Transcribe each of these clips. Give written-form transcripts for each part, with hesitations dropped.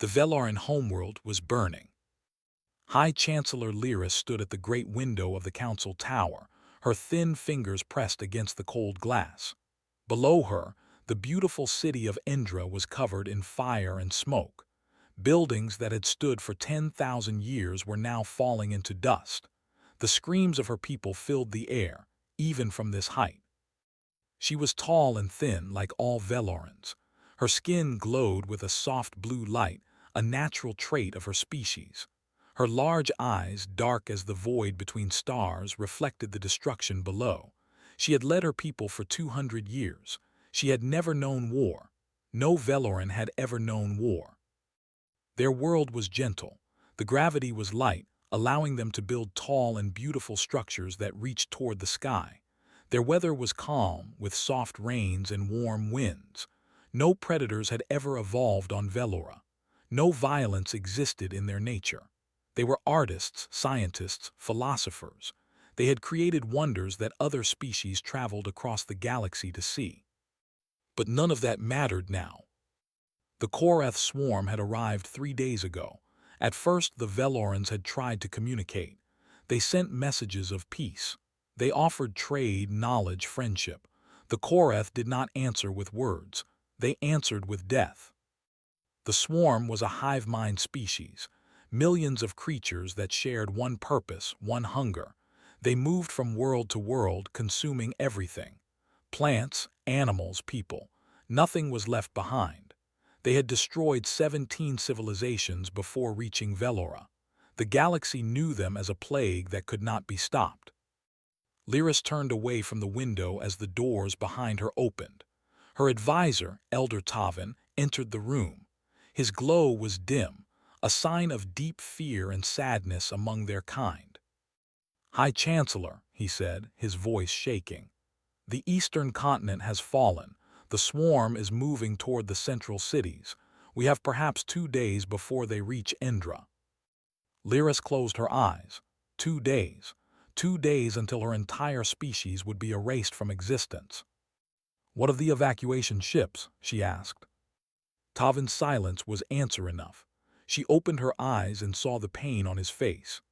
The Veloran homeworld was burning. High Chancellor Lyra stood at the great window of the council tower, her thin fingers pressed against the cold glass. Below her, the beautiful city of Endra was covered in fire and smoke. Buildings that had stood for 10,000 years were now falling into dust. The screams of her people filled the air, even from this height. She was tall and thin like all Velorans. Her skin glowed with a soft blue light, a natural trait of her species. Her large eyes, dark as the void between stars, reflected the destruction below. She had led her people for 200 years. She had never known war. No Veloran had ever known war. Their world was gentle. The gravity was light, allowing them to build tall and beautiful structures that reached toward the sky. Their weather was calm, with soft rains and warm winds. No predators had ever evolved on Velora. No violence existed in their nature. They were artists, scientists, philosophers. They had created wonders that other species traveled across the galaxy to see. But none of that mattered now. The Korath swarm had arrived 3 days ago. At first, the Velorans had tried to communicate. They sent messages of peace. They offered trade, knowledge, friendship. The Korath did not answer with words. They answered with death. The swarm was a hive mind species, millions of creatures that shared one purpose, one hunger. They moved from world to world, consuming everything. Plants, animals, people. Nothing was left behind. They had destroyed 17 civilizations before reaching Velora. The galaxy knew them as a plague that could not be stopped. Lyris turned away from the window as the doors behind her opened. Her advisor, Elder Tavin, entered the room. His glow was dim, a sign of deep fear and sadness among their kind. "High Chancellor," he said, his voice shaking. "The eastern continent has fallen. The swarm is moving toward the central cities. We have perhaps 2 days before they reach Endra." Lyris closed her eyes. 2 days. 2 days until her entire species would be erased from existence. "What of the evacuation ships?" she asked. Tavin's silence was answer enough. She opened her eyes and saw the pain on his face.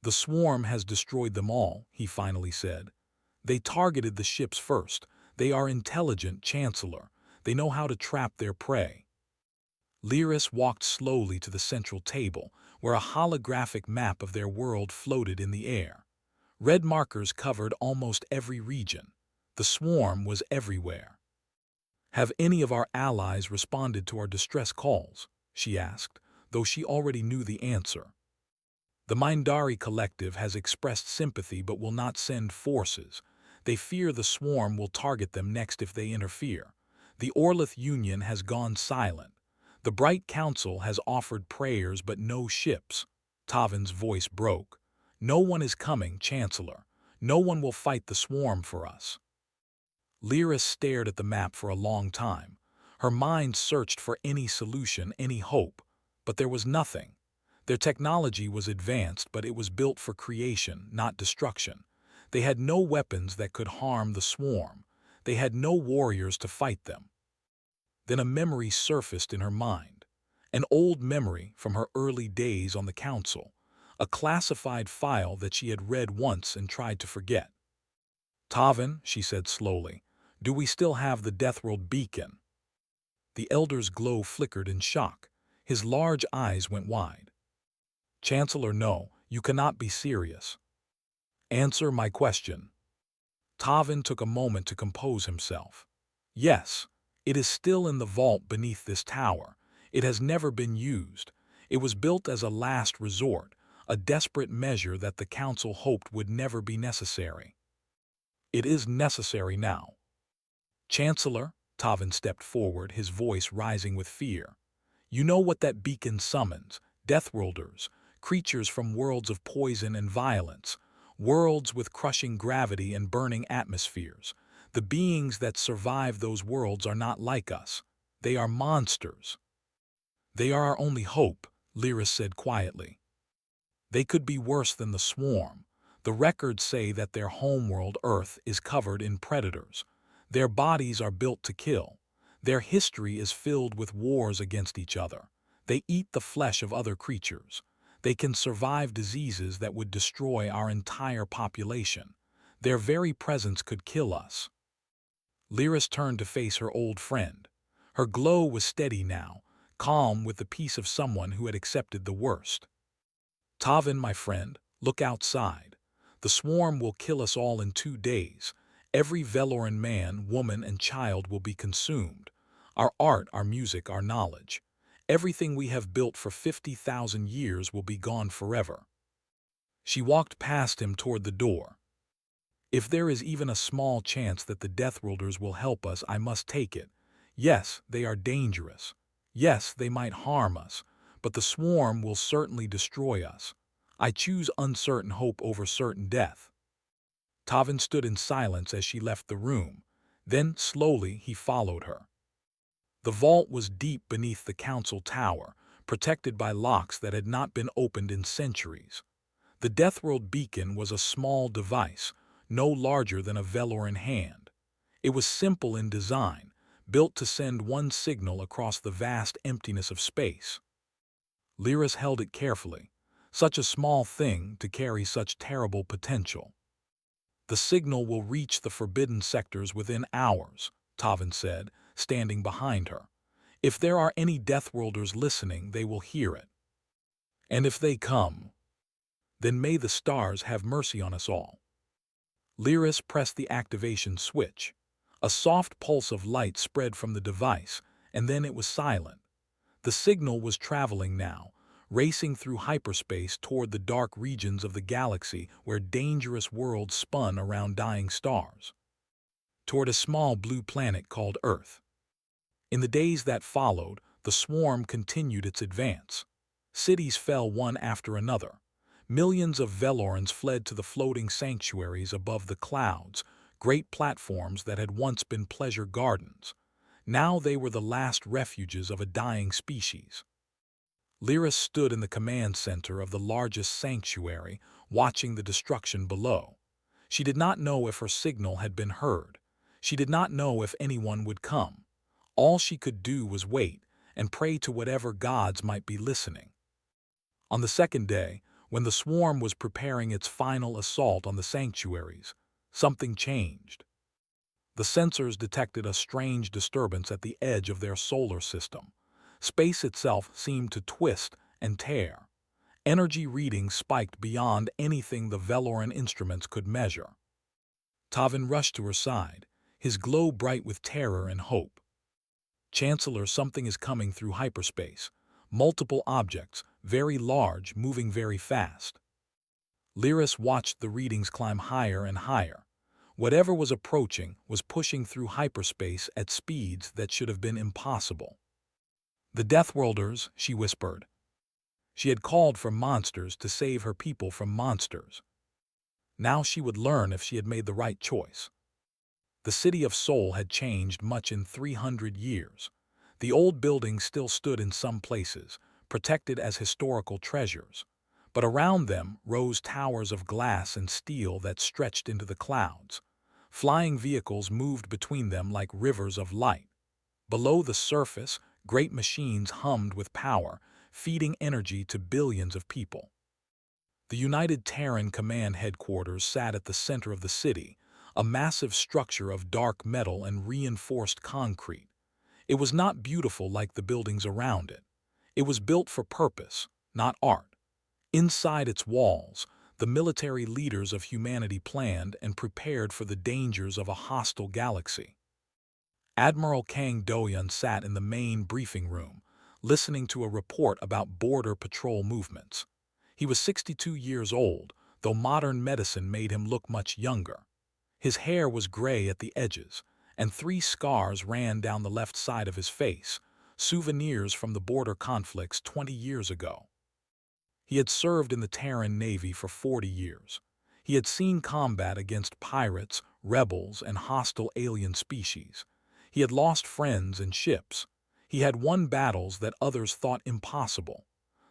"The swarm has destroyed them all," he finally said. "They targeted the ships first. They are intelligent, Chancellor. They know how to trap their prey." Lyris walked slowly to the central table, where a holographic map of their world floated in the air. Red markers covered almost every region. The swarm was everywhere. "Have any of our allies responded to our distress calls?" she asked, though she already knew the answer. "The Mindari Collective has expressed sympathy but will not send forces. They fear the swarm will target them next if they interfere. The Orlith Union has gone silent. The Bright Council has offered prayers but no ships." Tavin's voice broke. "No one is coming, Chancellor. No one will fight the swarm for us." Lyris stared at the map for a long time. Her mind searched for any solution, any hope. But there was nothing. Their technology was advanced, but it was built for creation, not destruction. They had no weapons that could harm the swarm. They had no warriors to fight them. Then a memory surfaced in her mind. An old memory from her early days on the council. A classified file that she had read once and tried to forget. "Tavin," she said slowly, "do we still have the Deathworld beacon?" The elder's glow flickered in shock. His large eyes went wide. "Chancellor, no, you cannot be serious. Answer my question." Tavin took a moment to compose himself. "Yes, it is still in the vault beneath this tower. It has never been used. It was built as a last resort, a desperate measure that the council hoped would never be necessary. It is necessary now." "Chancellor," Tavin stepped forward, his voice rising with fear. "You know what that beacon summons: Deathworlders, creatures from worlds of poison and violence, worlds with crushing gravity and burning atmospheres. The beings that survive those worlds are not like us. They are monsters." "They are our only hope," Lyris said quietly. "They could be worse than the swarm. The records say that their homeworld, Earth, is covered in predators. Their bodies are built to kill. Their history is filled with wars against each other. They eat the flesh of other creatures. They can survive diseases that would destroy our entire population. Their very presence could kill us. Lyris turned to face her old friend. Her glow was steady now, calm with the peace of someone who had accepted the worst. Tavin, my friend, look outside. The swarm will kill us all in 2 days. Every Veloran man, woman, and child will be consumed. Our art, our music, our knowledge. Everything we have built for 50,000 years will be gone forever. She walked past him toward the door. If there is even a small chance that the Deathworlders will help us, I must take it. Yes, they are dangerous. Yes, they might harm us, but the swarm will certainly destroy us. I choose uncertain hope over certain death. Tavin stood in silence as she left the room. Then, slowly, he followed her. The vault was deep beneath the council tower, protected by locks that had not been opened in centuries. The Deathworld beacon was a small device, no larger than a Veloran hand. It was simple in design, built to send one signal across the vast emptiness of space. Lyris held it carefully. Such a small thing to carry such terrible potential. The signal will reach the forbidden sectors within hours, Tavin said, standing behind her. If there are any Deathworlders listening, they will hear it. And if they come, then may the stars have mercy on us all. Lyris pressed the activation switch. A soft pulse of light spread from the device, and then it was silent. The signal was traveling now, racing through hyperspace toward the dark regions of the galaxy where dangerous worlds spun around dying stars. Toward a small blue planet called Earth. In the days that followed, the swarm continued its advance. Cities fell one after another. Millions of Velorans fled to the floating sanctuaries above the clouds, great platforms that had once been pleasure gardens. Now they were the last refuges of a dying species. Lyris stood in the command center of the largest sanctuary, watching the destruction below. She did not know if her signal had been heard. She did not know if anyone would come. All she could do was wait and pray to whatever gods might be listening. On the second day, when the swarm was preparing its final assault on the sanctuaries, something changed. The sensors detected a strange disturbance at the edge of their solar system. Space itself seemed to twist and tear. Energy readings spiked beyond anything the Veloran instruments could measure. Tavin rushed to her side, his glow bright with terror and hope. Chancellor, something is coming through hyperspace. Multiple objects, very large, moving very fast. Lyris watched the readings climb higher and higher. Whatever was approaching was pushing through hyperspace at speeds that should have been impossible. The Deathworlders, she whispered. She had called for monsters to save her people from monsters. Now she would learn if she had made the right choice. The city of Sol had changed much in 300 years. The old buildings still stood in some places, protected as historical treasures. But around them rose towers of glass and steel that stretched into the clouds. Flying vehicles moved between them like rivers of light. Below the surface, great machines hummed with power, feeding energy to billions of people. The United Terran Command Headquarters sat at the center of the city, a massive structure of dark metal and reinforced concrete. It was not beautiful like the buildings around it. It was built for purpose, not art. Inside its walls, the military leaders of humanity planned and prepared for the dangers of a hostile galaxy. Admiral Kang Doyan sat in the main briefing room, listening to a report about border patrol movements. He was 62 years old, though modern medicine made him look much younger. His hair was gray at the edges, and 3 scars ran down the left side of his face, souvenirs from the border conflicts 20 years ago. He had served in the Terran Navy for 40 years. He had seen combat against pirates, rebels, and hostile alien species. He had lost friends and ships. He had won battles that others thought impossible.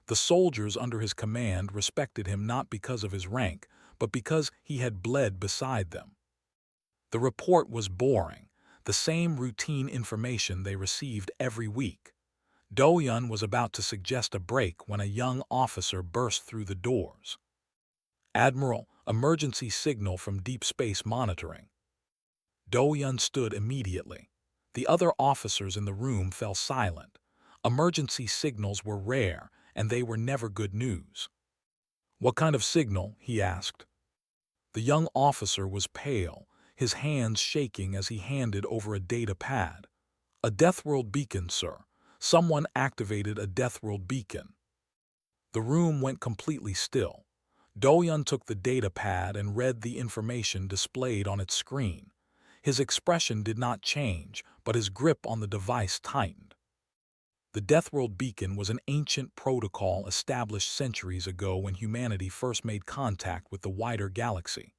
The soldiers under his command respected him not because of his rank, but because he had bled beside them. The report was boring, the same routine information they received every week. Do-yun was about to suggest a break when a young officer burst through the doors. "Admiral, emergency signal from deep space monitoring." Do-yun stood immediately. The other officers in the room fell silent. Emergency signals were rare, and they were never good news. "What kind of signal?" he asked. The young officer was pale, his hands shaking as he handed over a data pad. "A Deathworld beacon, sir. Someone activated a Deathworld beacon." The room went completely still. Do-yun took the data pad and read the information displayed on its screen. His expression did not change, but his grip on the device tightened. The Deathworld beacon was an ancient protocol established centuries ago when humanity first made contact with the wider galaxy.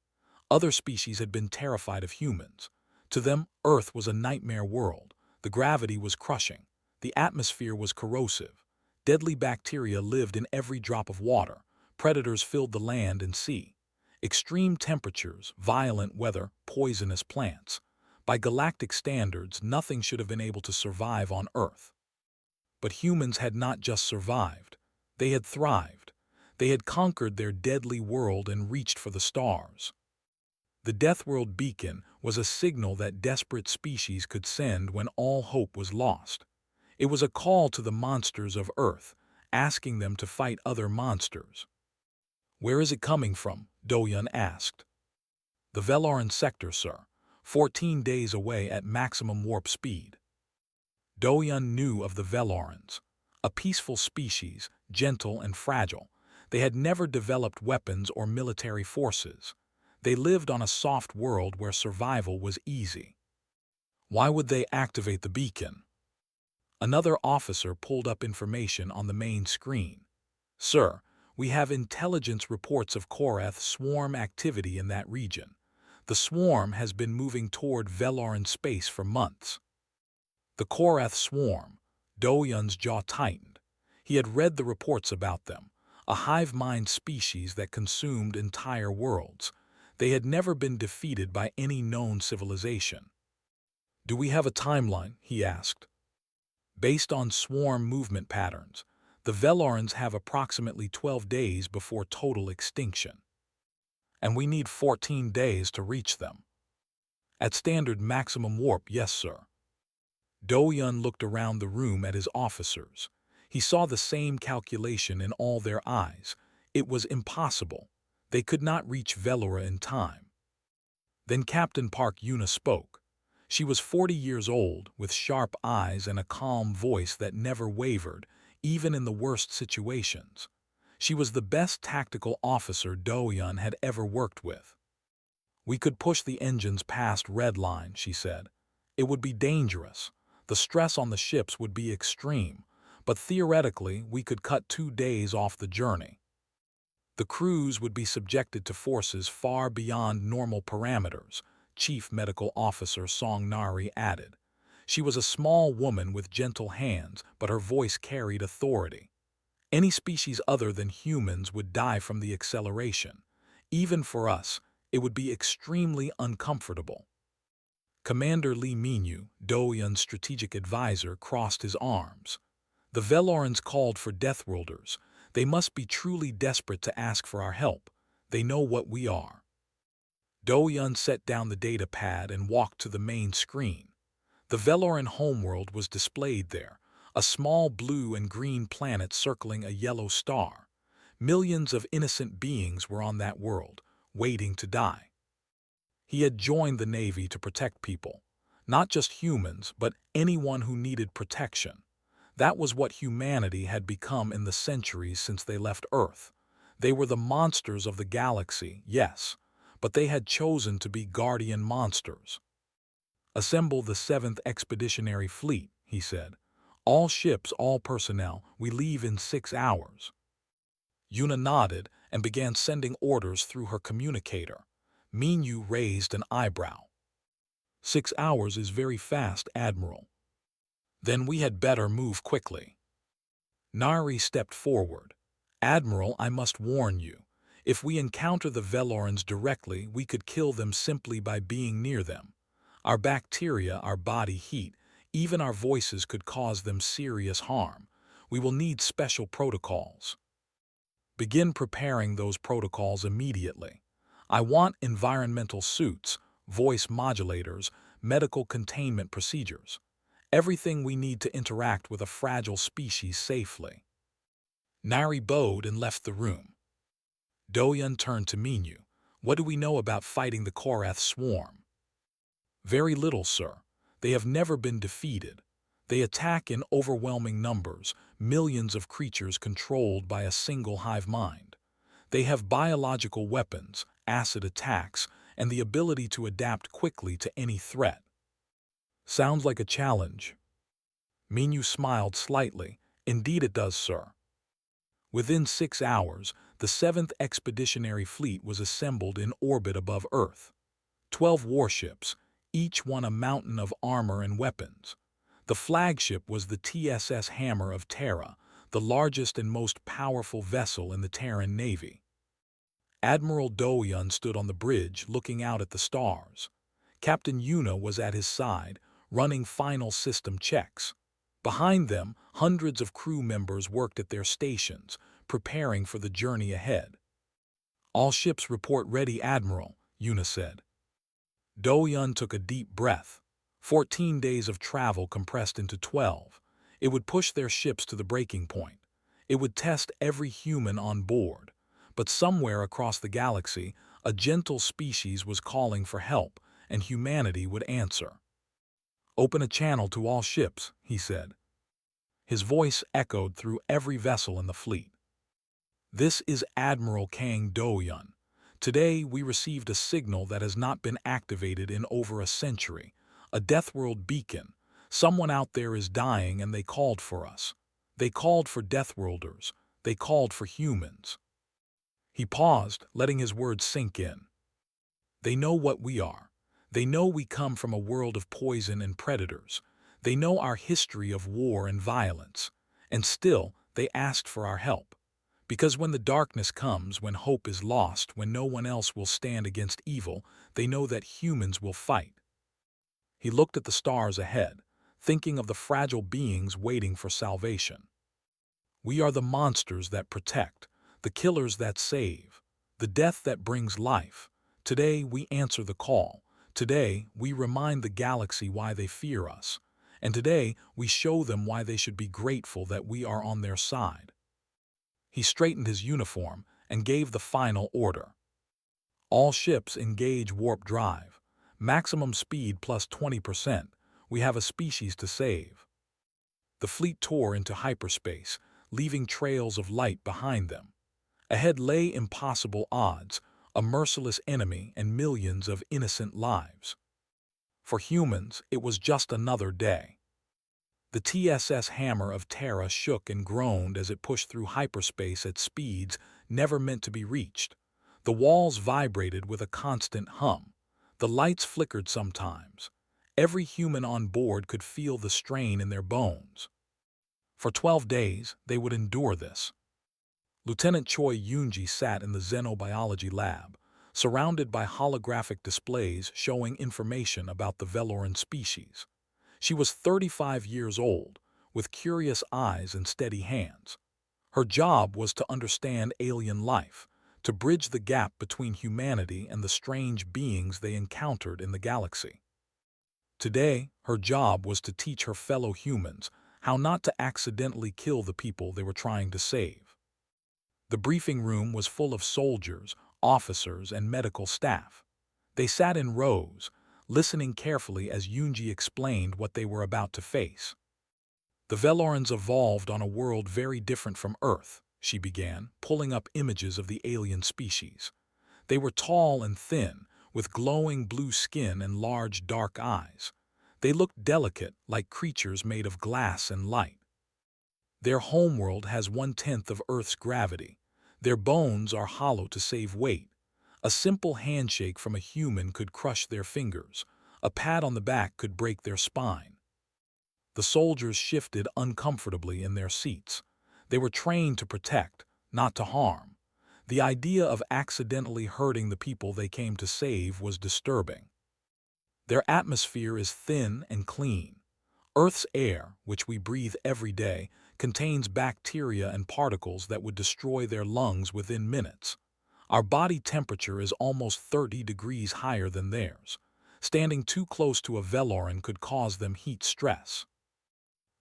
Other species had been terrified of humans. To them, Earth was a nightmare world. The gravity was crushing. The atmosphere was corrosive. Deadly bacteria lived in every drop of water. Predators filled the land and sea. Extreme temperatures, violent weather, poisonous plants. By galactic standards, nothing should have been able to survive on Earth. But humans had not just survived. They had thrived. They had conquered their deadly world and reached for the stars. The Deathworld beacon was a signal that desperate species could send when all hope was lost. It was a call to the monsters of Earth, asking them to fight other monsters. "Where is it coming from?" Do-yun asked. "The Veloran sector, sir. 14 days away at maximum warp speed." Do-yun knew of the Velorans. A peaceful species, gentle and fragile. They had never developed weapons or military forces. They lived on a soft world where survival was easy. Why would they activate the beacon? Another officer pulled up information on the main screen. "Sir, we have intelligence reports of Korath swarm activity in that region. The swarm has been moving toward Veloran space for months." The Korath swarm. Do-yun's jaw tightened. He had read the reports about them, a hive-mind species that consumed entire worlds. They had never been defeated by any known civilization. "Do we have a timeline?" he asked. "Based on swarm movement patterns, the Velorans have approximately 12 days before total extinction. And we need 14 days to reach them." "At standard maximum warp, yes, sir." Do-yun looked around the room at his officers. He saw the same calculation in all their eyes. It was impossible. They could not reach Velora in time. Then Captain Park Yuna spoke. She was 40 years old, with sharp eyes and a calm voice that never wavered, even in the worst situations. She was the best tactical officer Do-yun had ever worked with. "We could push the engines past Red Line," she said. "It would be dangerous. The stress on the ships would be extreme, but theoretically we could cut 2 days off the journey. The crews would be subjected to forces far beyond normal parameters," Chief Medical Officer Song Nari added. She was a small woman with gentle hands, but her voice carried authority. "Any species other than humans would die from the acceleration. Even for us, it would be extremely uncomfortable." Commander Lee Minyu, Do-yun's strategic advisor, crossed his arms. "The Velorans called for Deathworlders. They must be truly desperate to ask for our help. They know what we are." Do-yun set down the data pad and walked to the main screen. The Veloran homeworld was displayed there, a small blue and green planet circling a yellow star. Millions of innocent beings were on that world, waiting to die. He had joined the Navy to protect people. Not just humans, but anyone who needed protection. That was what humanity had become in the centuries since they left Earth. They were the monsters of the galaxy, yes, but they had chosen to be guardian monsters. "Assemble the 7th Expeditionary Fleet," he said. "All ships, all personnel, we leave in 6 hours." Yuna nodded and began sending orders through her communicator. Minyu raised an eyebrow. "6 hours is very fast, Admiral." "Then we had better move quickly." Nari stepped forward. "Admiral, I must warn you. If we encounter the Velorans directly, we could kill them simply by being near them. Our bacteria, our body heat, Even our voices could cause them serious harm. We will need special protocols. Begin preparing those protocols immediately. I want environmental suits, voice modulators, medical containment procedures. Everything we need to interact with a fragile species safely." Nari bowed and left the room. Doyun turned to Minyu. "What do we know about fighting the Korath swarm?" "Very little, sir. They have never been defeated. They attack in overwhelming numbers, millions of creatures controlled by a single hive mind. They have biological weapons, acid attacks, and the ability to adapt quickly to any threat." "Sounds like a challenge." Minyu smiled slightly. "Indeed it does, sir." Within 6 hours, the 7th Expeditionary Fleet was assembled in orbit above Earth. 12 warships, each one a mountain of armor and weapons. The flagship was the TSS Hammer of Terra, the largest and most powerful vessel in the Terran Navy. Admiral Doyun stood on the bridge looking out at the stars. Captain Yuna was at his side, running final system checks. Behind them, hundreds of crew members worked at their stations, preparing for the journey ahead. "All ships report ready, Admiral," Yuna said. Doyun took a deep breath. 14 days of travel compressed into 12. It would push their ships to the breaking point. It would test every human on board. But somewhere across the galaxy, a gentle species was calling for help, and humanity would answer. "Open a channel to all ships," he said. His voice echoed through every vessel in the fleet. "This is Admiral Kang Doyun. Today we received a signal that has not been activated in over a century. A Deathworld beacon. Someone out there is dying and they called for us. They called for Deathworlders. They called for humans." He paused, letting his words sink in. "They know what we are. They know we come from a world of poison and predators. They know our history of war and violence. And still, they asked for our help. Because when the darkness comes, when hope is lost, when no one else will stand against evil, they know that humans will fight." He looked at the stars ahead, thinking of the fragile beings waiting for salvation. "We are the monsters that protect, the killers that save, the death that brings life. Today we answer the call. Today we remind the galaxy why they fear us. And today we show them why they should be grateful that we are on their side." He straightened his uniform and gave the final order. "All ships engage warp drive. Maximum speed plus 20%. We have a species to save." The fleet tore into hyperspace, leaving trails of light behind them. Ahead lay impossible odds, a merciless enemy and millions of innocent lives. For humans, it was just another day. The TSS Hammer of Terra shook and groaned as it pushed through hyperspace at speeds never meant to be reached. The walls vibrated with a constant hum. The lights flickered sometimes. Every human on board could feel the strain in their bones. For 12 days, they would endure this. Lieutenant Choi Yoonji sat in the xenobiology lab, surrounded by holographic displays showing information about the Veloran species. She was 35 years old, with curious eyes and steady hands. Her job was to understand alien life, to bridge the gap between humanity and the strange beings they encountered in the galaxy. Today, her job was to teach her fellow humans how not to accidentally kill the people they were trying to save. The briefing room was full of soldiers, officers, and medical staff. They sat in rows, listening carefully as Yoonji explained what they were about to face. "The Velorans evolved on a world very different from Earth," she began, pulling up images of the alien species. "They were tall and thin, with glowing blue skin and large dark eyes. They looked delicate, like creatures made of glass and light. Their homeworld has 1/10 of Earth's gravity. Their bones are hollow to save weight. A simple handshake from a human could crush their fingers. A pat on the back could break their spine." The soldiers shifted uncomfortably in their seats. They were trained to protect, not to harm. The idea of accidentally hurting the people they came to save was disturbing. "Their atmosphere is thin and clean. Earth's air, which we breathe every day, contains bacteria and particles that would destroy their lungs within minutes. Our body temperature is almost 30 degrees higher than theirs. Standing too close to a Veloran could cause them heat stress.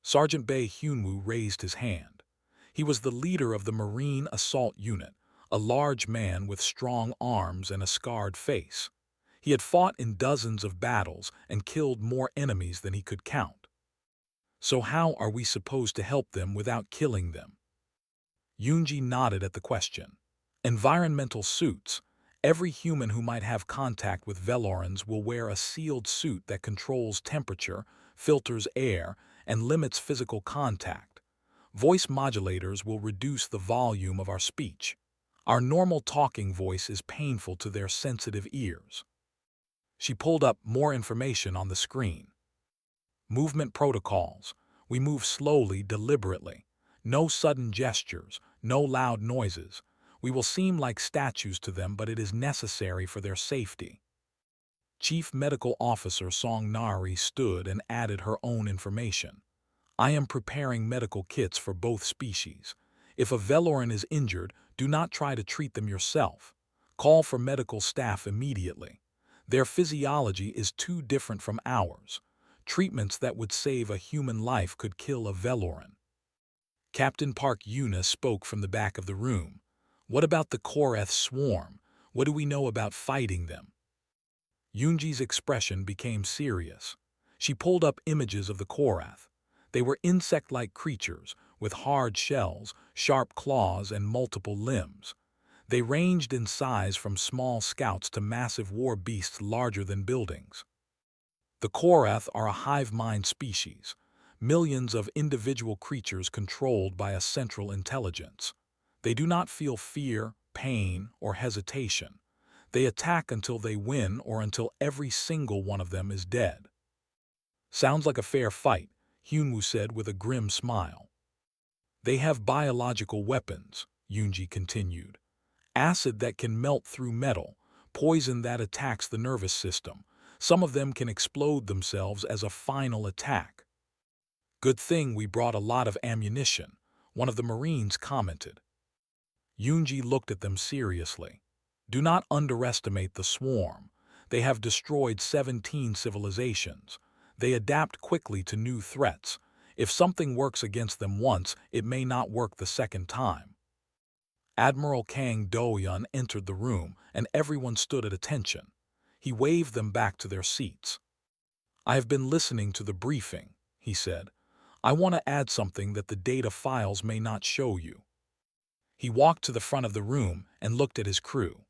Sergeant Bae Hyunwoo raised his hand. He was the leader of the Marine Assault Unit, a large man with strong arms and a scarred face. He had fought in dozens of battles and killed more enemies than he could count. So how are we supposed to help them without killing them? Yoonji nodded at the question. Environmental suits. Every human who might have contact with Velorans will wear a sealed suit that controls temperature, filters air, and limits physical contact. Voice modulators will reduce the volume of our speech. Our normal talking voice is painful to their sensitive ears. She pulled up more information on the screen. Movement protocols. We move slowly, deliberately. No sudden gestures, no loud noises. We will seem like statues to them, but it is necessary for their safety. Chief Medical Officer Song Nari stood and added her own information. I am preparing medical kits for both species. If a Veloran is injured, do not try to treat them yourself. Call for medical staff immediately. Their physiology is too different from ours. Treatments that would save a human life could kill a Veloran. Captain Park Yuna spoke from the back of the room. What about the Korath swarm? What do we know about fighting them? Yoonji's expression became serious. She pulled up images of the Korath. They were insect-like creatures with hard shells, sharp claws, and multiple limbs. They ranged in size from small scouts to massive war beasts larger than buildings. The Korath are a hive mind species, millions of individual creatures controlled by a central intelligence. They do not feel fear, pain, or hesitation. They attack until they win or until every single one of them is dead. Sounds like a fair fight, Hyunwoo said with a grim smile. They have biological weapons, Yoonji continued. Acid that can melt through metal, poison that attacks the nervous system. Some of them can explode themselves as a final attack. Good thing we brought a lot of ammunition, one of the Marines commented. Yoonji looked at them seriously. Do not underestimate the swarm. They have destroyed 17 civilizations. They adapt quickly to new threats. If something works against them once, it may not work the second time. Admiral Kang Do-yeon entered the room, and everyone stood at attention. He waved them back to their seats. I have been listening to the briefing, he said. I want to add something that the data files may not show you. He walked to the front of the room and looked at his crew.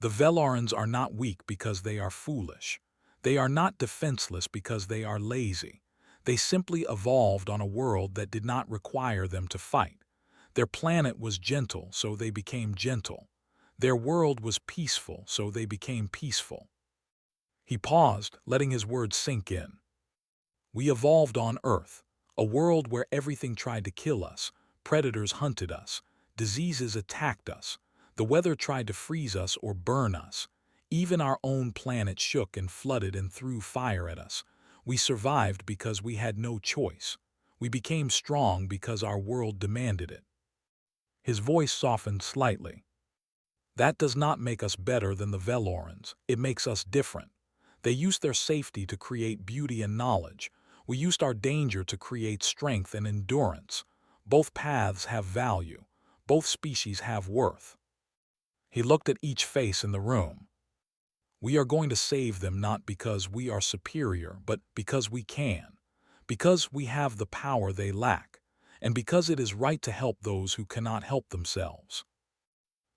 The Velorans are not weak because they are foolish. They are not defenseless because they are lazy. They simply evolved on a world that did not require them to fight. Their planet was gentle, so they became gentle. Their world was peaceful, so they became peaceful. He paused, letting his words sink in. We evolved on Earth, a world where everything tried to kill us. Predators hunted us. Diseases attacked us. The weather tried to freeze us or burn us. Even our own planet shook and flooded and threw fire at us. We survived because we had no choice. We became strong because our world demanded it. His voice softened slightly. That does not make us better than the Velorans. It makes us different. They used their safety to create beauty and knowledge. We used our danger to create strength and endurance. Both paths have value. Both species have worth. He looked at each face in the room. We are going to save them not because we are superior, but because we can. Because we have the power they lack. And because it is right to help those who cannot help themselves.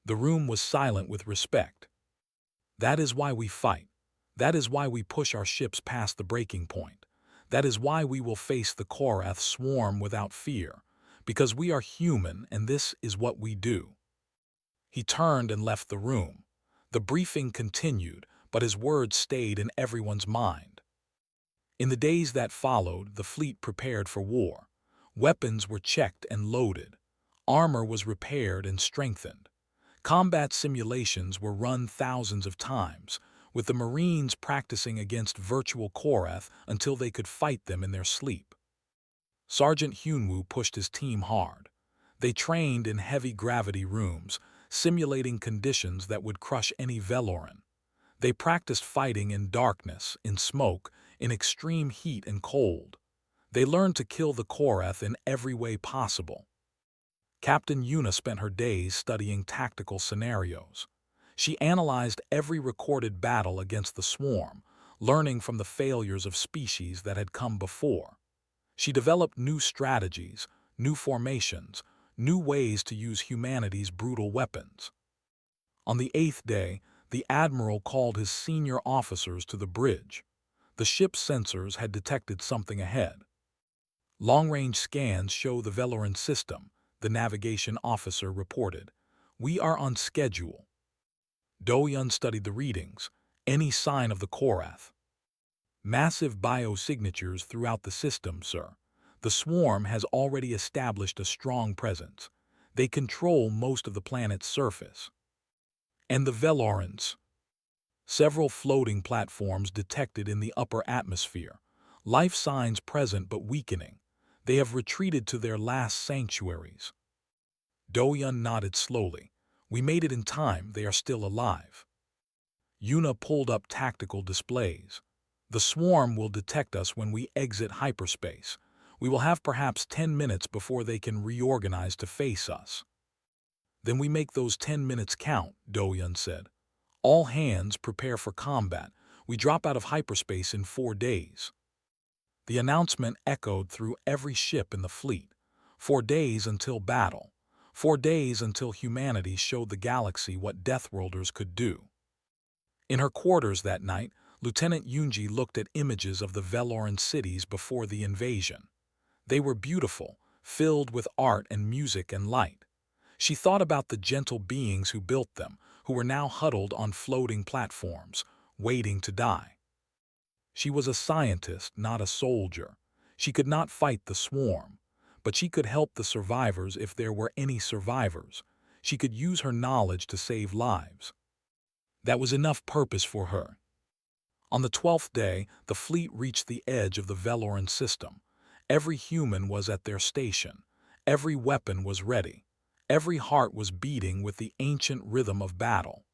The room was silent with respect. That is why we fight. That is why we push our ships past the breaking point. That is why we will face the Korath swarm without fear. Because we are human and this is what we do. He turned and left the room. The briefing continued, but his words stayed in everyone's mind. In the days that followed, the fleet prepared for war. Weapons were checked and loaded. Armor was repaired and strengthened. Combat simulations were run thousands of times. with the Marines practicing against virtual Korath until they could fight them in their sleep. Sergeant Hyunwoo pushed his team hard. They trained in heavy gravity rooms, simulating conditions that would crush any Veloran. They practiced fighting in darkness, in smoke, in extreme heat and cold. They learned to kill the Korath in every way possible. Captain Yuna spent her days studying tactical scenarios. She analyzed every recorded battle against the swarm, learning from the failures of species that had come before. She developed new strategies, new formations, new ways to use humanity's brutal weapons. On the 8th day, the Admiral called his senior officers to the bridge. The ship's sensors had detected something ahead. Long-range scans show the Veloran system, the navigation officer reported. We are on schedule. Do-yun studied the readings. Any sign of the Korath? Massive biosignatures throughout the system, sir. The swarm has already established a strong presence. They control most of the planet's surface. And the Velorans? Several floating platforms detected in the upper atmosphere. Life signs present but weakening. They have retreated to their last sanctuaries. Do-yun nodded slowly. We made it in time. They are still alive. Yuna pulled up tactical displays. The swarm will detect us when we exit hyperspace. We will have perhaps 10 minutes before they can reorganize to face us. Then we make those 10 minutes count, Do-yun said. All hands prepare for combat. We drop out of hyperspace in 4 days. The announcement echoed through every ship in the fleet. 4 days until battle. 4 days until humanity showed the galaxy what Deathworlders could do. In her quarters that night, Lieutenant Yunji looked at images of the Veloran cities before the invasion. They were beautiful, filled with art and music and light. She thought about the gentle beings who built them, who were now huddled on floating platforms, waiting to die. She was a scientist, not a soldier. She could not fight the swarm, but she could help the survivors if there were any survivors. She could use her knowledge to save lives. That was enough purpose for her. On the 12th day, the fleet reached the edge of the Veloran system. Every human was at their station. Every weapon was ready. Every heart was beating with the ancient rhythm of battle.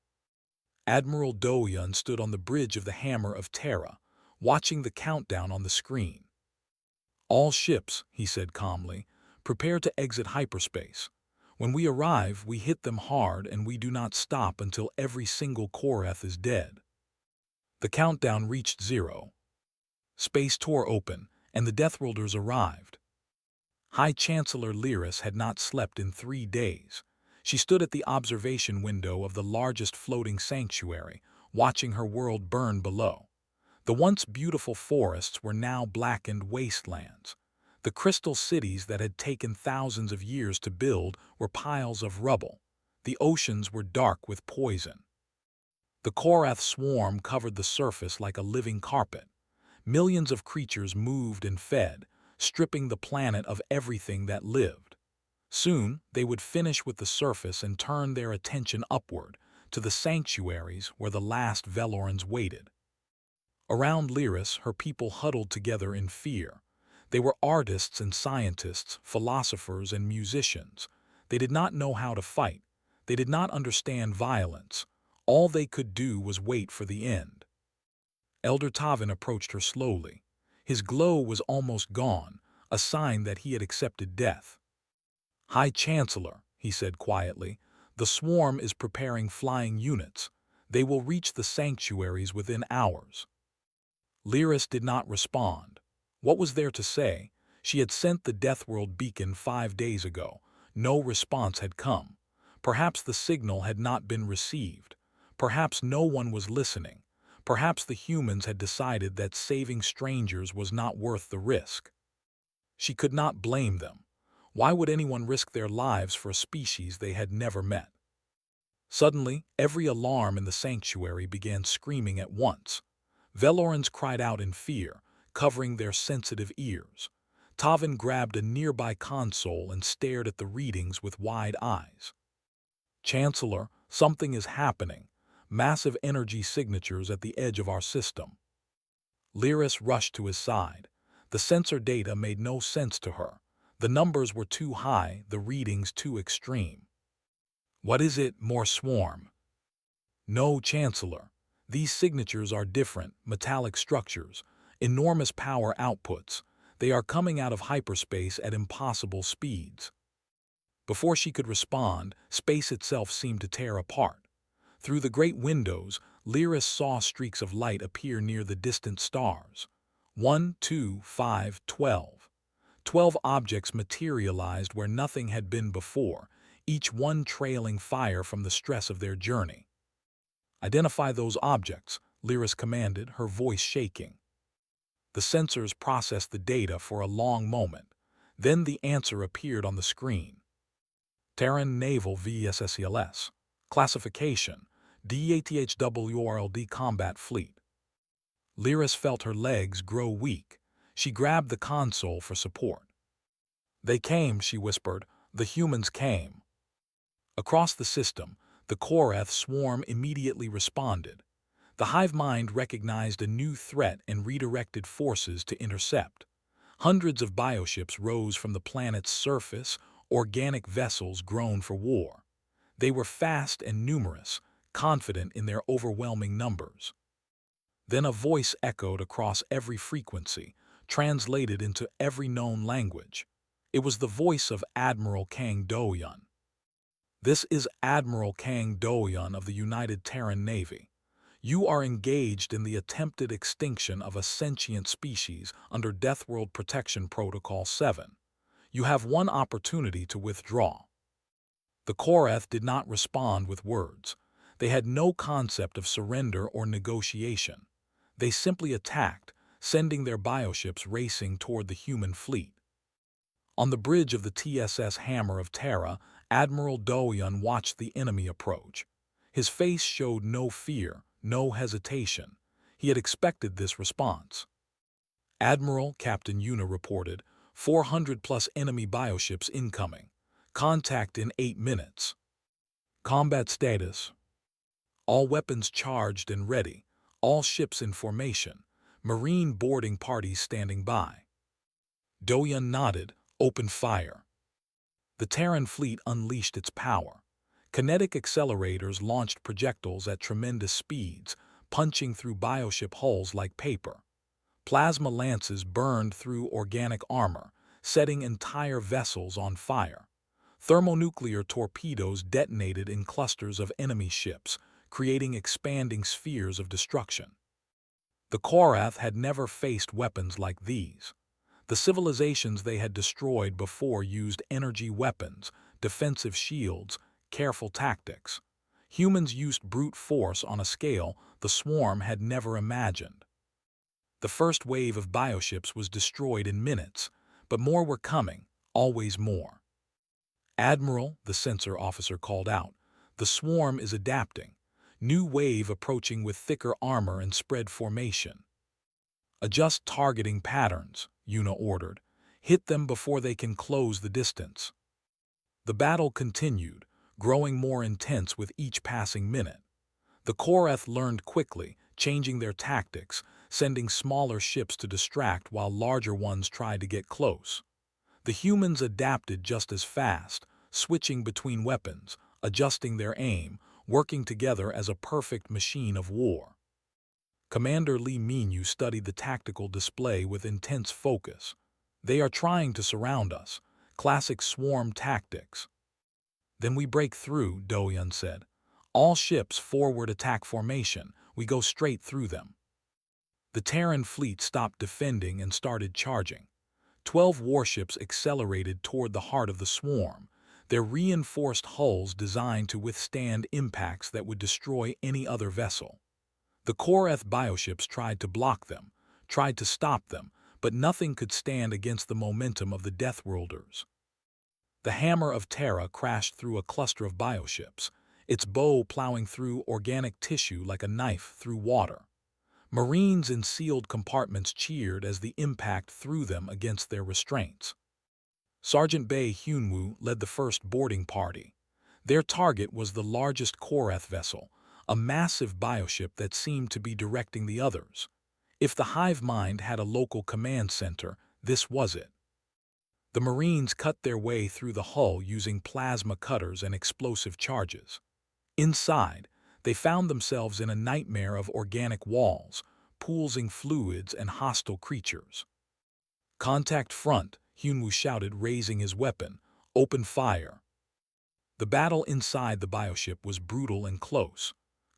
Admiral Do-yun stood on the bridge of the Hammer of Terra, watching the countdown on the screen. All ships, he said calmly, prepare to exit hyperspace. When we arrive, we hit them hard and we do not stop until every single Korath is dead. The countdown reached 0. Space tore open, and the Deathworlders arrived. High Chancellor Lyris had not slept in 3 days. She stood at the observation window of the largest floating sanctuary, watching her world burn below. The once beautiful forests were now blackened wastelands. The crystal cities that had taken thousands of years to build were piles of rubble. The oceans were dark with poison. The Korath swarm covered the surface like a living carpet. Millions of creatures moved and fed, stripping the planet of everything that lived. Soon, they would finish with the surface and turn their attention upward, to the sanctuaries where the last Velorans waited. Around Lyris, her people huddled together in fear. They were artists and scientists, philosophers and musicians. They did not know how to fight. They did not understand violence. All they could do was wait for the end. Elder Tavin approached her slowly. His glow was almost gone, a sign that he had accepted death. High Chancellor, he said quietly, the swarm is preparing flying units. They will reach the sanctuaries within hours. Lyris did not respond. What was there to say? She had sent the Deathworld beacon 5 days ago. No response had come. Perhaps the signal had not been received. Perhaps no one was listening. Perhaps the humans had decided that saving strangers was not worth the risk. She could not blame them. Why would anyone risk their lives for a species they had never met? Suddenly, every alarm in the sanctuary began screaming at once. Velorans cried out in fear, covering their sensitive ears. Tavin grabbed a nearby console and stared at the readings with wide eyes. Chancellor, something is happening. massive energy signatures at the edge of our system. Lyris rushed to his side. The sensor data made no sense to her. The numbers were too high, the readings too extreme. What is it, more swarm? No, Chancellor. These signatures are different, metallic structures, enormous power outputs. They are coming out of hyperspace at impossible speeds. Before she could respond, space itself seemed to tear apart. Through the great windows, Lyris saw streaks of light appear near the distant stars. 1, 2, 5, 12. 12 objects materialized where nothing had been before, each one trailing fire from the stress of their journey. Identify those objects, Lyris commanded, her voice shaking. The sensors processed the data for a long moment. Then the answer appeared on the screen. Terran Naval VSSELS. Classification: DATHWRLD Combat Fleet. Lyris felt her legs grow weak. She grabbed the console for support. They came, she whispered. The humans came. Across the system, the Korath swarm immediately responded. The hive mind recognized a new threat and redirected forces to intercept. Hundreds of bioships rose from the planet's surface, organic vessels grown for war. They were fast and numerous, confident in their overwhelming numbers. Then a voice echoed across every frequency, translated into every known language. It was the voice of Admiral Kang Do-yun. This is Admiral Kang Do-yun of the United Terran Navy. You are engaged in the attempted extinction of a sentient species under Deathworld Protection Protocol 7. You have one opportunity to withdraw. The Korath did not respond with words. They had no concept of surrender or negotiation. They simply attacked, sending their bioships racing toward the human fleet. On the bridge of the TSS Hammer of Terra, Admiral Do-yun watched the enemy approach. His face showed no fear, no hesitation. He had expected this response. Admiral, Captain Yuna reported, 400+ enemy bioships incoming. Contact in 8 minutes. Combat status: all weapons charged and ready. All ships in formation. Marine boarding parties standing by. Do-yun nodded. Open fire. The Terran fleet unleashed its power. Kinetic accelerators launched projectiles at tremendous speeds, punching through bioship hulls like paper. Plasma lances burned through organic armor, setting entire vessels on fire. Thermonuclear torpedoes detonated in clusters of enemy ships, creating expanding spheres of destruction. The Korath had never faced weapons like these. The civilizations they had destroyed before used energy weapons, defensive shields, careful tactics. Humans used brute force on a scale the swarm had never imagined. The first wave of bioships was destroyed in minutes, but more were coming, always more. Admiral, the sensor officer called out, the swarm is adapting. New wave approaching with thicker armor and spread formation. Adjust targeting patterns, Yuna ordered. Hit them before they can close the distance. The battle continued, growing more intense with each passing minute. The Korath learned quickly, changing their tactics, sending smaller ships to distract while larger ones tried to get close. The humans adapted just as fast, switching between weapons, adjusting their aim, working together as a perfect machine of war. Commander Lee Minyu studied the tactical display with intense focus. They are trying to surround us. Classic swarm tactics. Then we break through, Do-yun said. All ships forward attack formation. We go straight through them. The Terran fleet stopped defending and started charging. 12 warships accelerated toward the heart of the swarm, their reinforced hulls designed to withstand impacts that would destroy any other vessel. The Korath bioships tried to block them, tried to stop them, but nothing could stand against the momentum of the Deathworlders. The Hammer of Terra crashed through a cluster of bioships, its bow plowing through organic tissue like a knife through water. Marines in sealed compartments cheered as the impact threw them against their restraints. Sergeant Bae Hyunwoo led the first boarding party. Their target was the largest Korath vessel, a massive bioship that seemed to be directing the others. If the hive mind had a local command center, this was it. The Marines cut their way through the hull using plasma cutters and explosive charges. Inside, they found themselves in a nightmare of organic walls, poolsing fluids, and hostile creatures. "Contact front," Hyunwoo shouted, raising his weapon. "Open fire." The battle inside the bioship was brutal and close.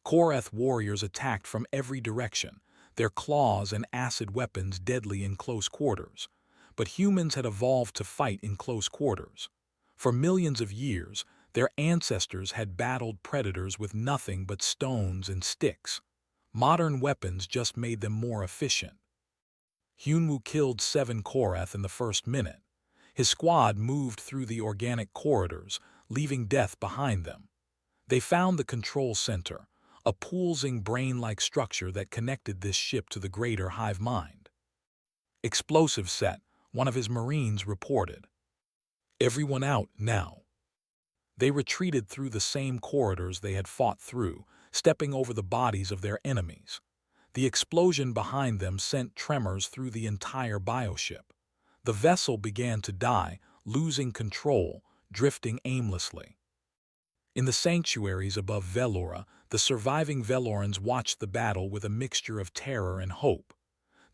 Korath warriors attacked from every direction, their claws and acid weapons deadly in close quarters. But humans had evolved to fight in close quarters. For millions of years, their ancestors had battled predators with nothing but stones and sticks. Modern weapons just made them more efficient. Hyunwoo killed 7 Korath in the first minute. His squad moved through the organic corridors, leaving death behind them. They found the control center, a pulsing brain-like structure that connected this ship to the greater hive mind. "Explosive set," one of his Marines reported. "Everyone out now." They retreated through the same corridors they had fought through, stepping over the bodies of their enemies. The explosion behind them sent tremors through the entire bioship. The vessel began to die, losing control, drifting aimlessly. In the sanctuaries above Velora, the surviving Velorans watched the battle with a mixture of terror and hope.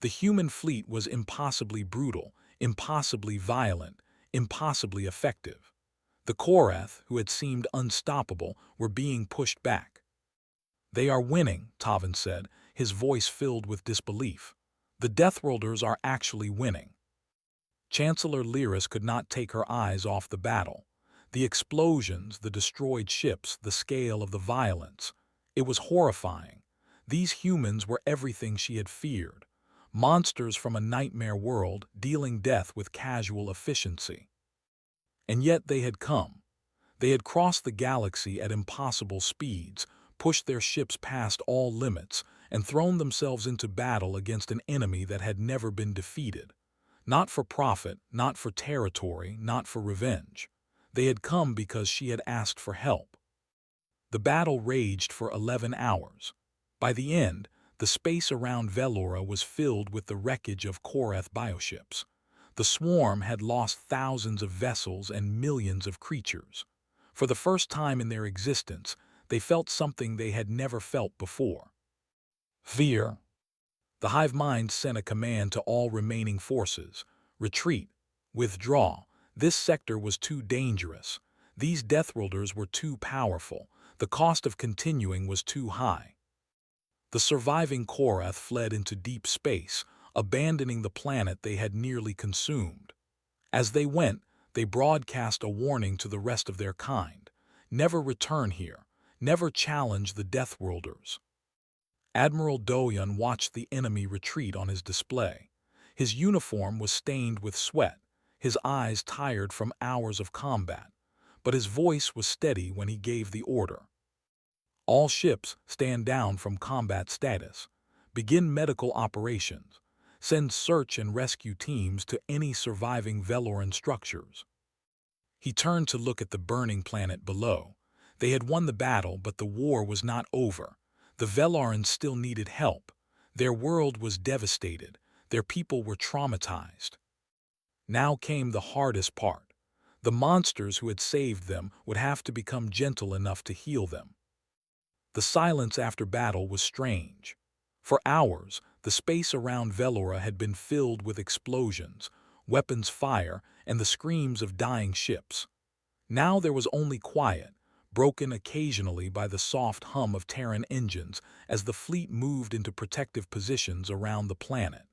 The human fleet was impossibly brutal, impossibly violent, impossibly effective. The Korath, who had seemed unstoppable, were being pushed back. "They are winning," Tavin said, his voice filled with disbelief. "The Deathworlders are actually winning." Chancellor Lyris could not take her eyes off the battle. The explosions, the destroyed ships, the scale of the violence. It was horrifying. These humans were everything she had feared. Monsters from a nightmare world, dealing death with casual efficiency. And yet they had come. They had crossed the galaxy at impossible speeds, pushed their ships past all limits, and thrown themselves into battle against an enemy that had never been defeated. Not for profit, not for territory, not for revenge. They had come because she had asked for help. The battle raged for 11 hours. By the end, the space around Velora was filled with the wreckage of Korath bioships. The swarm had lost thousands of vessels and millions of creatures. For the first time in their existence, they felt something they had never felt before. Fear. The hive mind sent a command to all remaining forces. "Retreat. Withdraw. This sector was too dangerous. These Deathworlders were too powerful. The cost of continuing was too high." The surviving Korath fled into deep space, abandoning the planet they had nearly consumed. As they went, they broadcast a warning to the rest of their kind. Never return here. Never challenge the Deathworlders. Admiral Doyon watched the enemy retreat on his display. His uniform was stained with sweat, his eyes tired from hours of combat, but his voice was steady when he gave the order. "All ships stand down from combat status. Begin medical operations. Send search and rescue teams to any surviving Veloran structures." He turned to look at the burning planet below. They had won the battle, but the war was not over. The Velorans still needed help. Their world was devastated. Their people were traumatized. Now came the hardest part. The monsters who had saved them would have to become gentle enough to heal them. The silence after battle was strange. For hours, the space around Velora had been filled with explosions, weapons fire, and the screams of dying ships. Now there was only quiet, broken occasionally by the soft hum of Terran engines as the fleet moved into protective positions around the planet.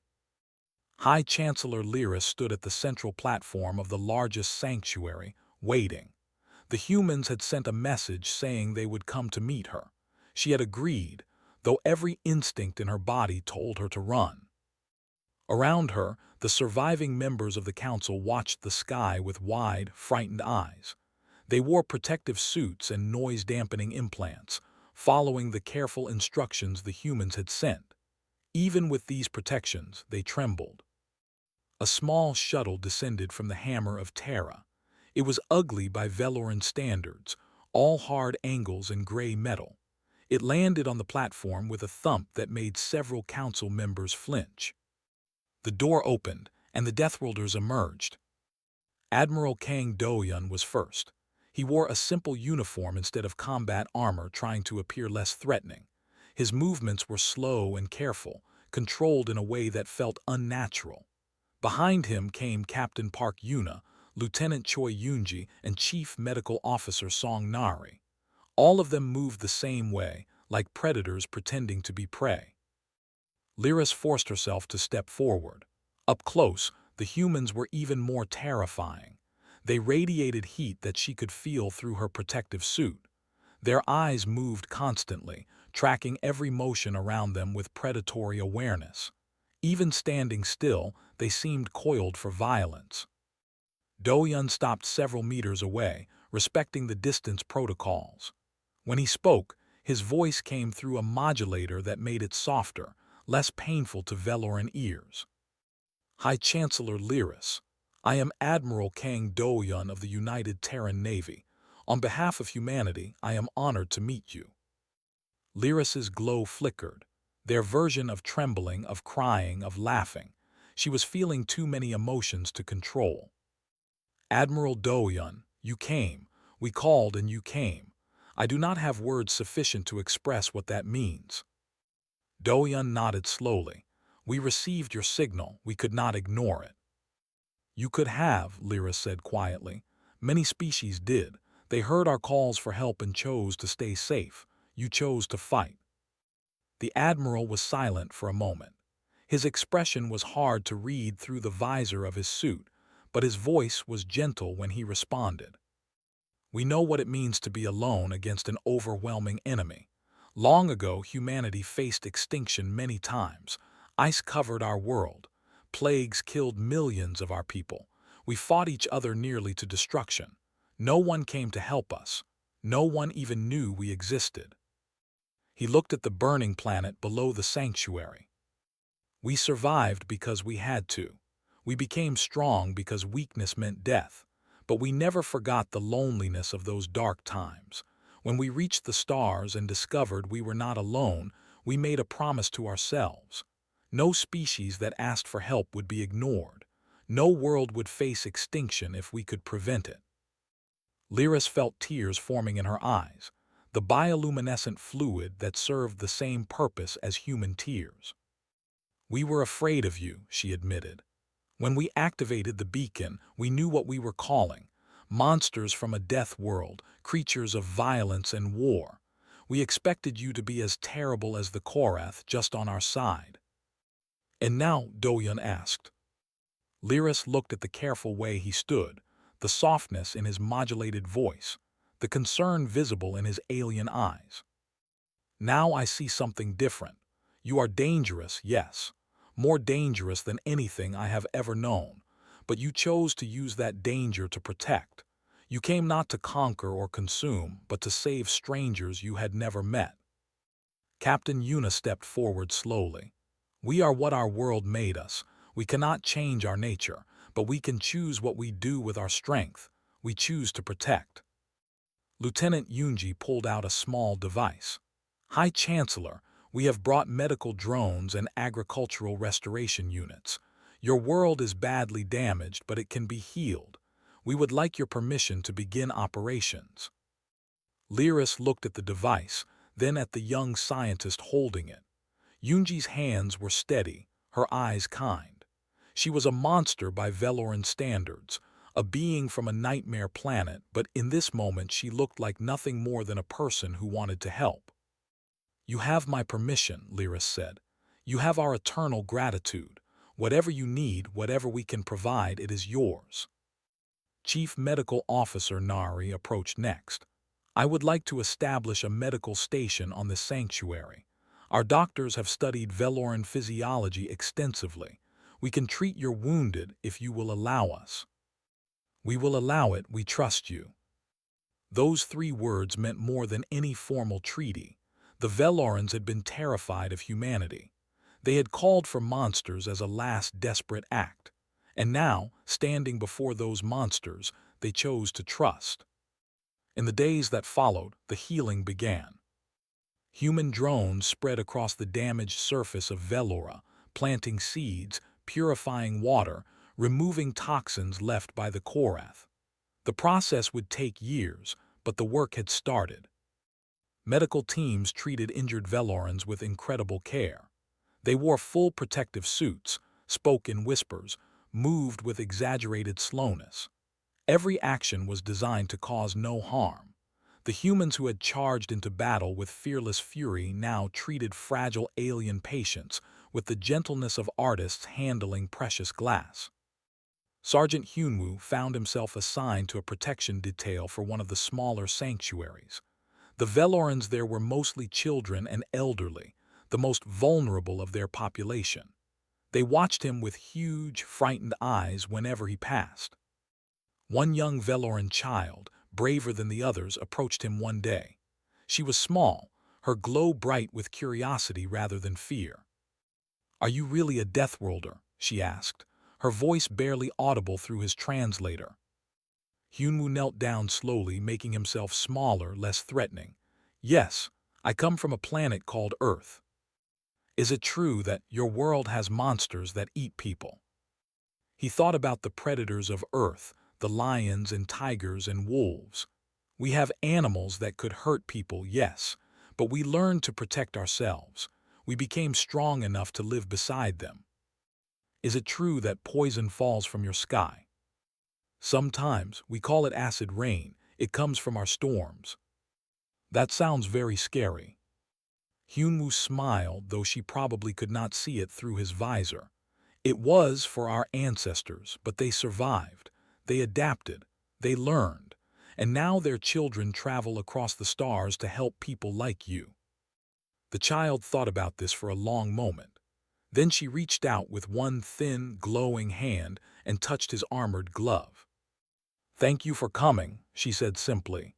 High Chancellor Lyris stood at the central platform of the largest sanctuary, waiting. The humans had sent a message saying they would come to meet her. She had agreed, though every instinct in her body told her to run. Around her, the surviving members of the council watched the sky with wide, frightened eyes. They wore protective suits and noise-dampening implants, following the careful instructions the humans had sent. Even with these protections, they trembled. A small shuttle descended from the Hammer of Terra. It was ugly by Veloran standards, all hard angles and gray metal. It landed on the platform with a thump that made several council members flinch. The door opened, and the Deathworlders emerged. Admiral Kang Do-yun was first. He wore a simple uniform instead of combat armor, trying to appear less threatening. His movements were slow and careful, controlled in a way that felt unnatural. Behind him came Captain Park Yuna, Lieutenant Choi Yoonji, and Chief Medical Officer Song Nari. All of them moved the same way, like predators pretending to be prey. Lyris forced herself to step forward. Up close, the humans were even more terrifying. They radiated heat that she could feel through her protective suit. Their eyes moved constantly, tracking every motion around them with predatory awareness. Even standing still, they seemed coiled for violence. Do-yun stopped several meters away, respecting the distance protocols. When he spoke, his voice came through a modulator that made it softer, less painful to Veloran ears. High Chancellor Lyris, I am Admiral Kang Do-yun of the United Terran Navy. On behalf of humanity, I am honored to meet you. Lyris's glow flickered. Their version of trembling, of crying, of laughing. She was feeling too many emotions to control. Admiral Do-yun, you came. We called and you came. I do not have words sufficient to express what that means. Do-yun nodded slowly. We received your signal. We could not ignore it. You could have, Lyris said quietly. Many species did. They heard our calls for help and chose to stay safe. You chose to fight. The Admiral was silent for a moment. His expression was hard to read through the visor of his suit, but his voice was gentle when he responded. We know what it means to be alone against an overwhelming enemy. Long ago, humanity faced extinction many times. Ice covered our world. Plagues killed millions of our people. We fought each other nearly to destruction. No one came to help us. No one even knew we existed. He looked at the burning planet below the sanctuary. We survived because we had to. We became strong because weakness meant death. But we never forgot the loneliness of those dark times. When we reached the stars and discovered we were not alone, we made a promise to ourselves. No species that asked for help would be ignored. No world would face extinction if we could prevent it. Lyris felt tears forming in her eyes, the bioluminescent fluid that served the same purpose as human tears. We were afraid of you, she admitted. When we activated the beacon, we knew what we were calling. Monsters from a death world, creatures of violence and war. We expected you to be as terrible as the Korath, just on our side. And now, Do-yun asked. Lyris looked at the careful way he stood, the softness in his modulated voice, the concern visible in his alien eyes. Now I see something different. You are dangerous, yes. More dangerous than anything I have ever known. But you chose to use that danger to protect. You came not to conquer or consume, but to save strangers you had never met. Captain Yuna stepped forward slowly. We are what our world made us. We cannot change our nature, but we can choose what we do with our strength. We choose to protect. Lieutenant Yoonji pulled out a small device. High Chancellor, we have brought medical drones and agricultural restoration units. Your world is badly damaged, but it can be healed. We would like your permission to begin operations. Lyris looked at the device, then at the young scientist holding it. Yoonji's hands were steady, her eyes kind. She was a monster by Veloran standards, a being from a nightmare planet, but in this moment she looked like nothing more than a person who wanted to help. You have my permission, Lyris said. You have our eternal gratitude. Whatever you need, whatever we can provide, it is yours. Chief Medical Officer Nari approached next. I would like to establish a medical station on this sanctuary. Our doctors have studied Veloran physiology extensively. We can treat your wounded if you will allow us. We will allow it, we trust you. Those 3 words meant more than any formal treaty. The Velorans had been terrified of humanity. They had called for monsters as a last desperate act. And now, standing before those monsters, they chose to trust. In the days that followed, the healing began. Human drones spread across the damaged surface of Velora, planting seeds, purifying water, removing toxins left by the Korath. The process would take years, but the work had started. Medical teams treated injured Velorans with incredible care. They wore full protective suits, spoke in whispers, moved with exaggerated slowness. Every action was designed to cause no harm. The humans who had charged into battle with fearless fury now treated fragile alien patients with the gentleness of artists handling precious glass. Sergeant Hyunwoo found himself assigned to a protection detail for one of the smaller sanctuaries. The Velorans there were mostly children and elderly, the most vulnerable of their population. They watched him with huge, frightened eyes whenever he passed. One young Veloran child, braver than the others, approached him one day. She was small, her glow bright with curiosity rather than fear. "Are you really a Deathworlder?" she asked, her voice barely audible through his translator. Hyunwoo knelt down slowly, making himself smaller, less threatening. "Yes, I come from a planet called Earth. Is it true that your world has monsters that eat people?" He thought about the predators of Earth, the lions and tigers and wolves. "We have animals that could hurt people, yes, but we learned to protect ourselves. We became strong enough to live beside them. Is it true that poison falls from your sky?" "Sometimes. We call it acid rain. It comes from our storms." "That sounds very scary." Hyunwoo smiled, though she probably could not see it through his visor. "It was for our ancestors, but they survived. They adapted. They learned. And now their children travel across the stars to help people like you." The child thought about this for a long moment. Then she reached out with one thin, glowing hand and touched his armored glove. "Thank you for coming," she said simply.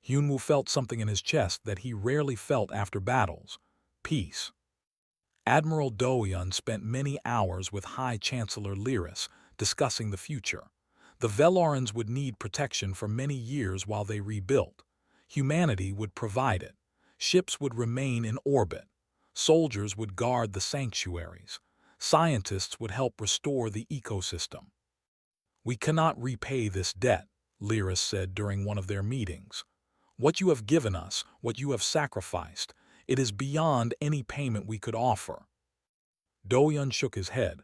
Hyunwoo felt something in his chest that he rarely felt after battles: peace. Admiral Doyeon spent many hours with High Chancellor Lyris discussing the future. The Velorans would need protection for many years while they rebuilt. Humanity would provide it. Ships would remain in orbit. Soldiers would guard the sanctuaries. Scientists would help restore the ecosystem. "We cannot repay this debt," Lyris said during one of their meetings. "What you have given us, what you have sacrificed, it is beyond any payment we could offer." Doyeon shook his head.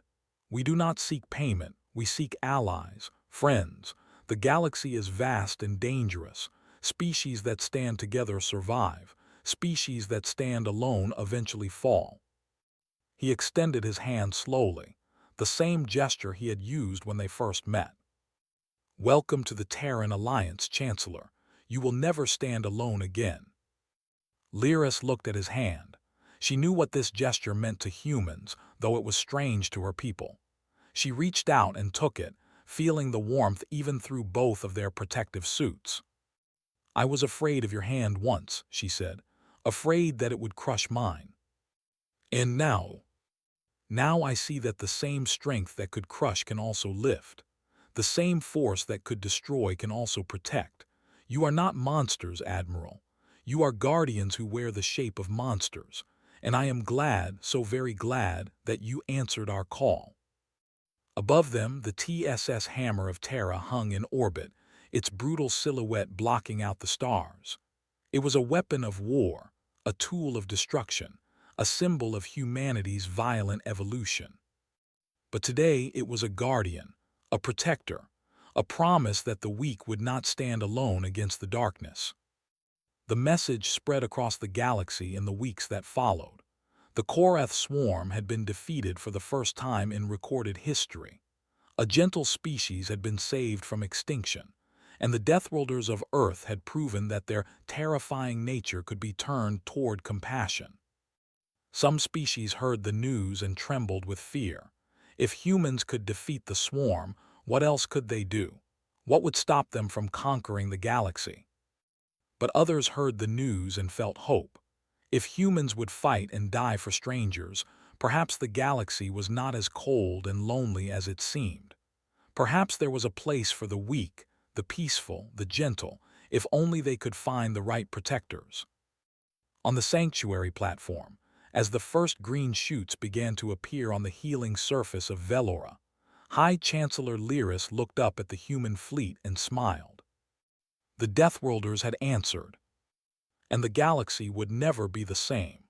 "We do not seek payment, we seek allies, friends. The galaxy is vast and dangerous. Species that stand together survive. Species that stand alone eventually fall." He extended his hand slowly, the same gesture he had used when they first met. "Welcome to the Terran Alliance, Chancellor. You will never stand alone again." Lyris looked at his hand. She knew what this gesture meant to humans, though it was strange to her people. She reached out and took it, feeling the warmth even through both of their protective suits. "I was afraid of your hand once," she said, "afraid that it would crush mine. And now I see that the same strength that could crush can also lift. The same force that could destroy can also protect. You are not monsters, Admiral. You are guardians who wear the shape of monsters, and I am glad, so very glad, that you answered our call." Above them, the TSS Hammer of Terra hung in orbit, its brutal silhouette blocking out the stars. It was a weapon of war, a tool of destruction, a symbol of humanity's violent evolution. But today it was a guardian, a protector, a promise that the weak would not stand alone against the darkness. The message spread across the galaxy in the weeks that followed. The Korath swarm had been defeated for the first time in recorded history. A gentle species had been saved from extinction, and the Deathworlders of Earth had proven that their terrifying nature could be turned toward compassion. Some species heard the news and trembled with fear. If humans could defeat the swarm, what else could they do? What would stop them from conquering the galaxy? But others heard the news and felt hope. If humans would fight and die for strangers, perhaps the galaxy was not as cold and lonely as it seemed. Perhaps there was a place for the weak, the peaceful, the gentle, if only they could find the right protectors. On the sanctuary platform, as the first green shoots began to appear on the healing surface of Velora, High Chancellor Lyris looked up at the human fleet and smiled. The Deathworlders had answered, and the galaxy would never be the same.